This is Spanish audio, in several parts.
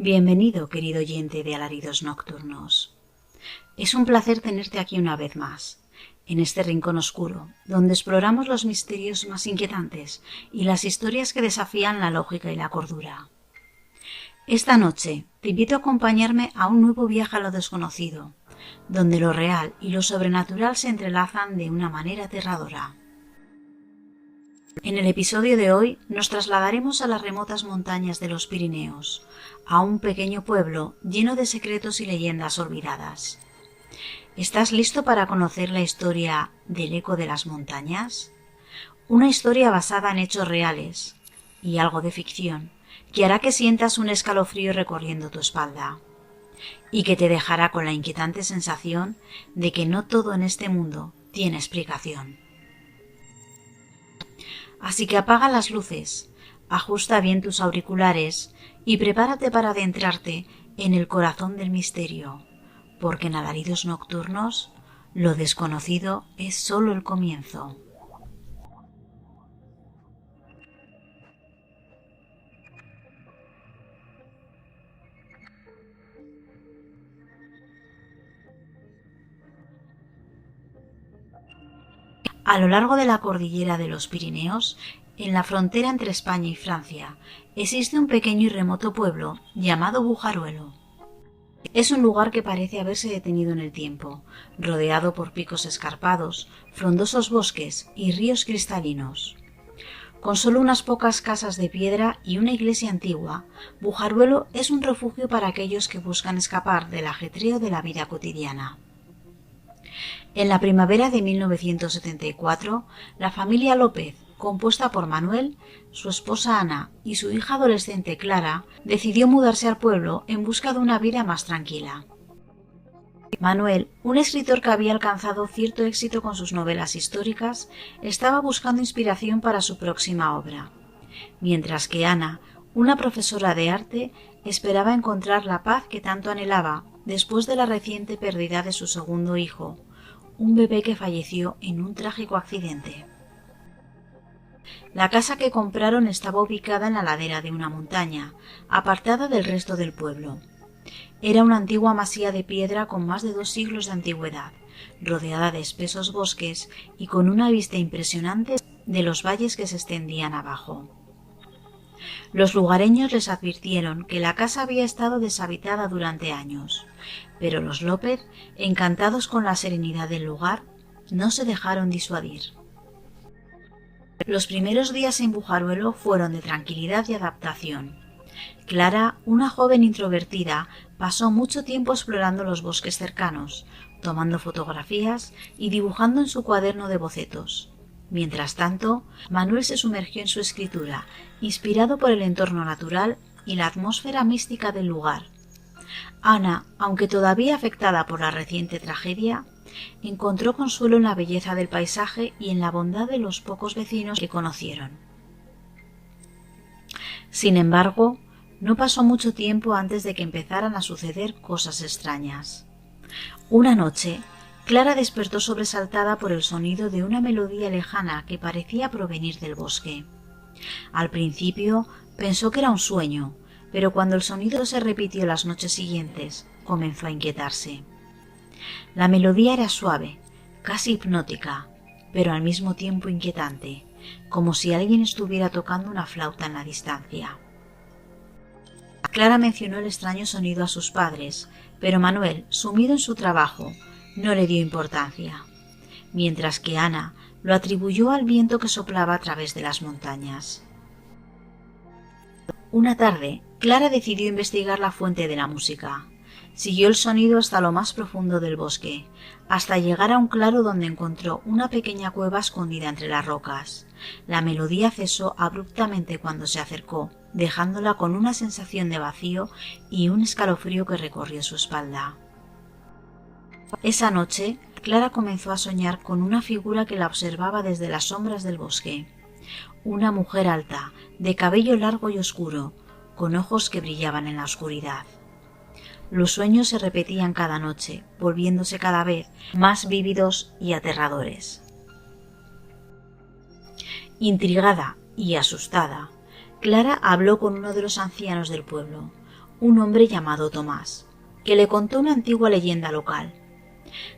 Bienvenido, querido oyente de Alaridos Nocturnos. Es un placer tenerte aquí una vez más, en este rincón oscuro, donde exploramos los misterios más inquietantes y las historias que desafían la lógica y la cordura. Esta noche te invito a acompañarme a un nuevo viaje a lo desconocido, donde lo real y lo sobrenatural se entrelazan de una manera aterradora. En el episodio de hoy nos trasladaremos a las remotas montañas de los Pirineos, a un pequeño pueblo lleno de secretos y leyendas olvidadas. ¿Estás listo para conocer la historia del eco de las montañas? Una historia basada en hechos reales y algo de ficción que hará que sientas un escalofrío recorriendo tu espalda y que te dejará con la inquietante sensación de que no todo en este mundo tiene explicación. Así que apaga las luces, ajusta bien tus auriculares y prepárate para adentrarte en el corazón del misterio, porque en Alaridos Nocturnos lo desconocido es solo el comienzo. A lo largo de la cordillera de los Pirineos, en la frontera entre España y Francia, existe un pequeño y remoto pueblo llamado Bujaruelo. Es un lugar que parece haberse detenido en el tiempo, rodeado por picos escarpados, frondosos bosques y ríos cristalinos. Con solo unas pocas casas de piedra y una iglesia antigua, Bujaruelo es un refugio para aquellos que buscan escapar del ajetreo de la vida cotidiana. En la primavera de 1974, la familia López, compuesta por Manuel, su esposa Ana y su hija adolescente Clara, decidió mudarse al pueblo en busca de una vida más tranquila. Manuel, un escritor que había alcanzado cierto éxito con sus novelas históricas, estaba buscando inspiración para su próxima obra, mientras que Ana, una profesora de arte, esperaba encontrar la paz que tanto anhelaba después de la reciente pérdida de su segundo hijo, un bebé que falleció en un trágico accidente. La casa que compraron estaba ubicada en la ladera de una montaña, apartada del resto del pueblo. Era una antigua masía de piedra con más de 2 siglos de antigüedad, rodeada de espesos bosques y con una vista impresionante de los valles que se extendían abajo. Los lugareños les advirtieron que la casa había estado deshabitada durante años, pero los López, encantados con la serenidad del lugar, no se dejaron disuadir. Los primeros días en Bujaruelo fueron de tranquilidad y adaptación. Clara, una joven introvertida, pasó mucho tiempo explorando los bosques cercanos, tomando fotografías y dibujando en su cuaderno de bocetos. Mientras tanto, Manuel se sumergió en su escritura, inspirado por el entorno natural y la atmósfera mística del lugar. Ana, aunque todavía afectada por la reciente tragedia, encontró consuelo en la belleza del paisaje y en la bondad de los pocos vecinos que conocieron. Sin embargo, no pasó mucho tiempo antes de que empezaran a suceder cosas extrañas. Una noche, Clara despertó sobresaltada por el sonido de una melodía lejana que parecía provenir del bosque. Al principio pensó que era un sueño, pero cuando el sonido se repitió las noches siguientes, comenzó a inquietarse. La melodía era suave, casi hipnótica, pero al mismo tiempo inquietante, como si alguien estuviera tocando una flauta en la distancia. Clara mencionó el extraño sonido a sus padres, pero Manuel, sumido en su trabajo, no le dio importancia, mientras que Ana lo atribuyó al viento que soplaba a través de las montañas. Una tarde, Clara decidió investigar la fuente de la música. Siguió el sonido hasta lo más profundo del bosque, hasta llegar a un claro donde encontró una pequeña cueva escondida entre las rocas. La melodía cesó abruptamente cuando se acercó, dejándola con una sensación de vacío y un escalofrío que recorrió su espalda. Esa noche, Clara comenzó a soñar con una figura que la observaba desde las sombras del bosque. Una mujer alta, de cabello largo y oscuro, con ojos que brillaban en la oscuridad. Los sueños se repetían cada noche, volviéndose cada vez más vívidos y aterradores. Intrigada y asustada, Clara habló con uno de los ancianos del pueblo, un hombre llamado Tomás, que le contó una antigua leyenda local.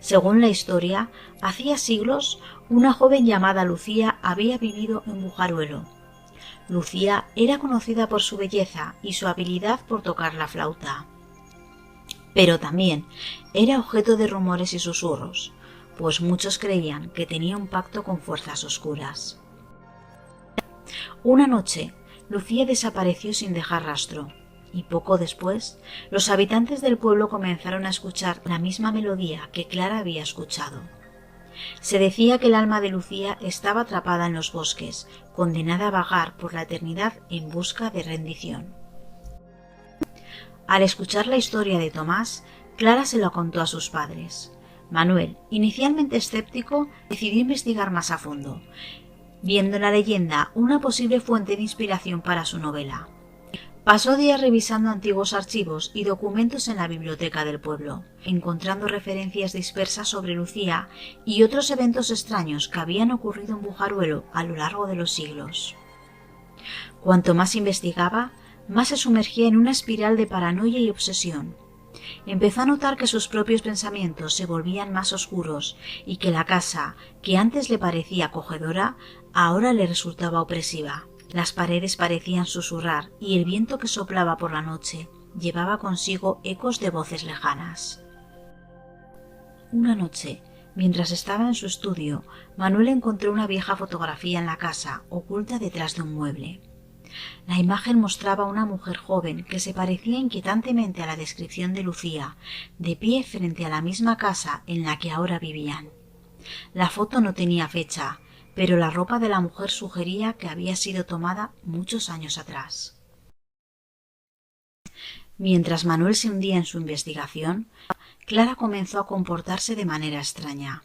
Según la historia, hacía siglos una joven llamada Lucía había vivido en Bujaruelo. Lucía era conocida por su belleza y su habilidad por tocar la flauta. Pero también era objeto de rumores y susurros, pues muchos creían que tenía un pacto con fuerzas oscuras. Una noche, Lucía desapareció sin dejar rastro, y poco después, los habitantes del pueblo comenzaron a escuchar la misma melodía que Clara había escuchado. Se decía que el alma de Lucía estaba atrapada en los bosques, condenada a vagar por la eternidad en busca de rendición. Al escuchar la historia de Tomás, Clara se lo contó a sus padres. Manuel, inicialmente escéptico, decidió investigar más a fondo, viendo en la leyenda una posible fuente de inspiración para su novela. Pasó días revisando antiguos archivos y documentos en la biblioteca del pueblo, encontrando referencias dispersas sobre Lucía y otros eventos extraños que habían ocurrido en Bujaruelo a lo largo de los siglos. Cuanto más investigaba, más se sumergía en una espiral de paranoia y obsesión. Empezó a notar que sus propios pensamientos se volvían más oscuros y que la casa, que antes le parecía acogedora, ahora le resultaba opresiva. Las paredes parecían susurrar y el viento que soplaba por la noche llevaba consigo ecos de voces lejanas. Una noche, mientras estaba en su estudio, Manuel encontró una vieja fotografía en la casa, oculta detrás de un mueble. La imagen mostraba a una mujer joven que se parecía inquietantemente a la descripción de Lucía, de pie frente a la misma casa en la que ahora vivían. La foto no tenía fecha, pero la ropa de la mujer sugería que había sido tomada muchos años atrás. Mientras Manuel se hundía en su investigación, Clara comenzó a comportarse de manera extraña.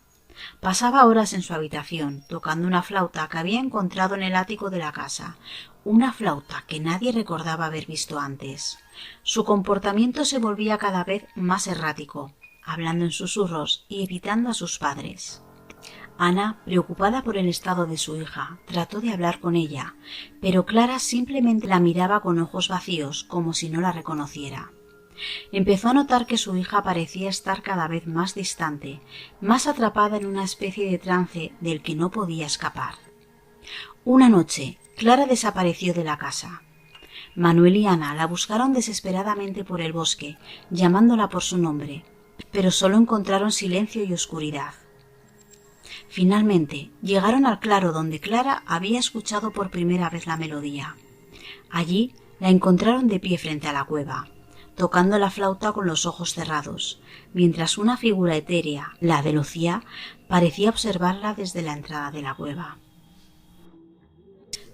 Pasaba horas en su habitación, tocando una flauta que había encontrado en el ático de la casa, una flauta que nadie recordaba haber visto antes. Su comportamiento se volvía cada vez más errático, hablando en susurros y evitando a sus padres. Ana, preocupada por el estado de su hija, trató de hablar con ella, pero Clara simplemente la miraba con ojos vacíos, como si no la reconociera. Empezó a notar que su hija parecía estar cada vez más distante, más atrapada en una especie de trance del que no podía escapar. Una noche, Clara desapareció de la casa. Manuel y Ana la buscaron desesperadamente por el bosque, llamándola por su nombre, pero solo encontraron silencio y oscuridad. Finalmente, llegaron al claro donde Clara había escuchado por primera vez la melodía. Allí la encontraron de pie frente a la cueva, tocando la flauta con los ojos cerrados, mientras una figura etérea, la de Lucía, parecía observarla desde la entrada de la cueva.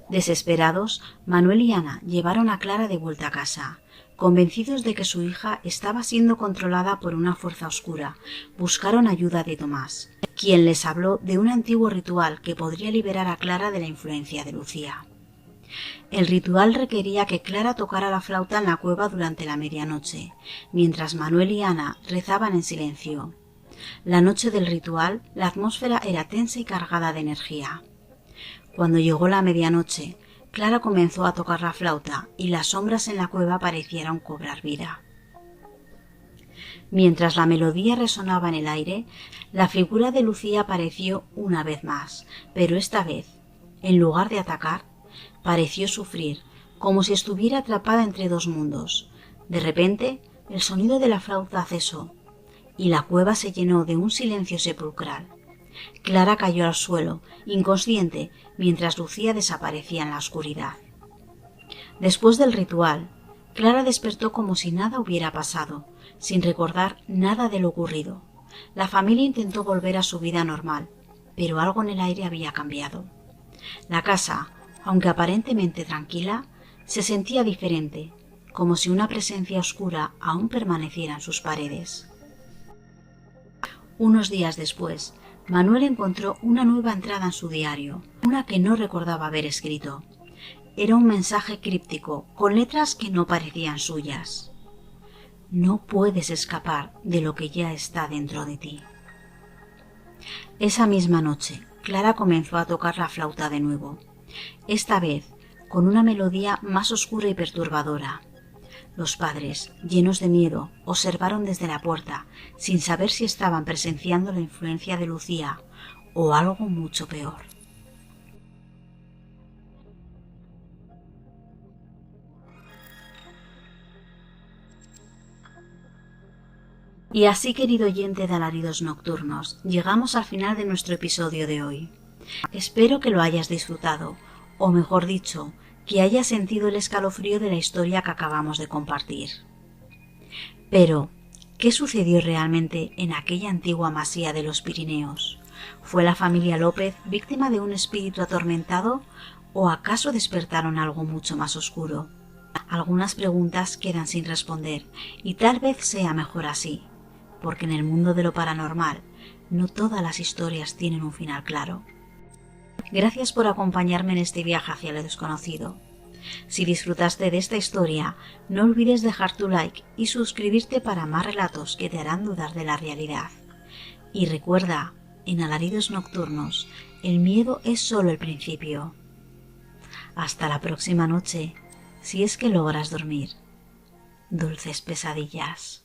Desesperados, Manuel y Ana llevaron a Clara de vuelta a casa. Convencidos de que su hija estaba siendo controlada por una fuerza oscura, buscaron ayuda de Tomás, quien les habló de un antiguo ritual que podría liberar a Clara de la influencia de Lucía. El ritual requería que Clara tocara la flauta en la cueva durante la medianoche, mientras Manuel y Ana rezaban en silencio. La noche del ritual, la atmósfera era tensa y cargada de energía. Cuando llegó la medianoche, Clara comenzó a tocar la flauta y las sombras en la cueva parecieron cobrar vida. Mientras la melodía resonaba en el aire, la figura de Lucía apareció una vez más, pero esta vez, en lugar de atacar, pareció sufrir, como si estuviera atrapada entre dos mundos. De repente, el sonido de la flauta cesó, y la cueva se llenó de un silencio sepulcral. Clara cayó al suelo, inconsciente, mientras Lucía desaparecía en la oscuridad. Después del ritual, Clara despertó como si nada hubiera pasado, sin recordar nada de lo ocurrido. La familia intentó volver a su vida normal, pero algo en el aire había cambiado. La casa, aunque aparentemente tranquila, se sentía diferente, como si una presencia oscura aún permaneciera en sus paredes. Unos días después, Manuel encontró una nueva entrada en su diario, una que no recordaba haber escrito. Era un mensaje críptico, con letras que no parecían suyas. No puedes escapar de lo que ya está dentro de ti. Esa misma noche, Clara comenzó a tocar la flauta de nuevo, esta vez con una melodía más oscura y perturbadora. Los padres, llenos de miedo, observaron desde la puerta, sin saber si estaban presenciando la influencia de Lucía o algo mucho peor. Y así, querido oyente de Alaridos Nocturnos, llegamos al final de nuestro episodio de hoy. Espero que lo hayas disfrutado, o mejor dicho, que hayas sentido el escalofrío de la historia que acabamos de compartir. Pero, ¿qué sucedió realmente en aquella antigua masía de los Pirineos? ¿Fue la familia López víctima de un espíritu atormentado o acaso despertaron algo mucho más oscuro? Algunas preguntas quedan sin responder y tal vez sea mejor así, porque en el mundo de lo paranormal no todas las historias tienen un final claro. Gracias por acompañarme en este viaje hacia lo desconocido. Si disfrutaste de esta historia, no olvides dejar tu like y suscribirte para más relatos que te harán dudar de la realidad. Y recuerda, en Alaridos Nocturnos, el miedo es solo el principio. Hasta la próxima noche, si es que logras dormir. Dulces pesadillas.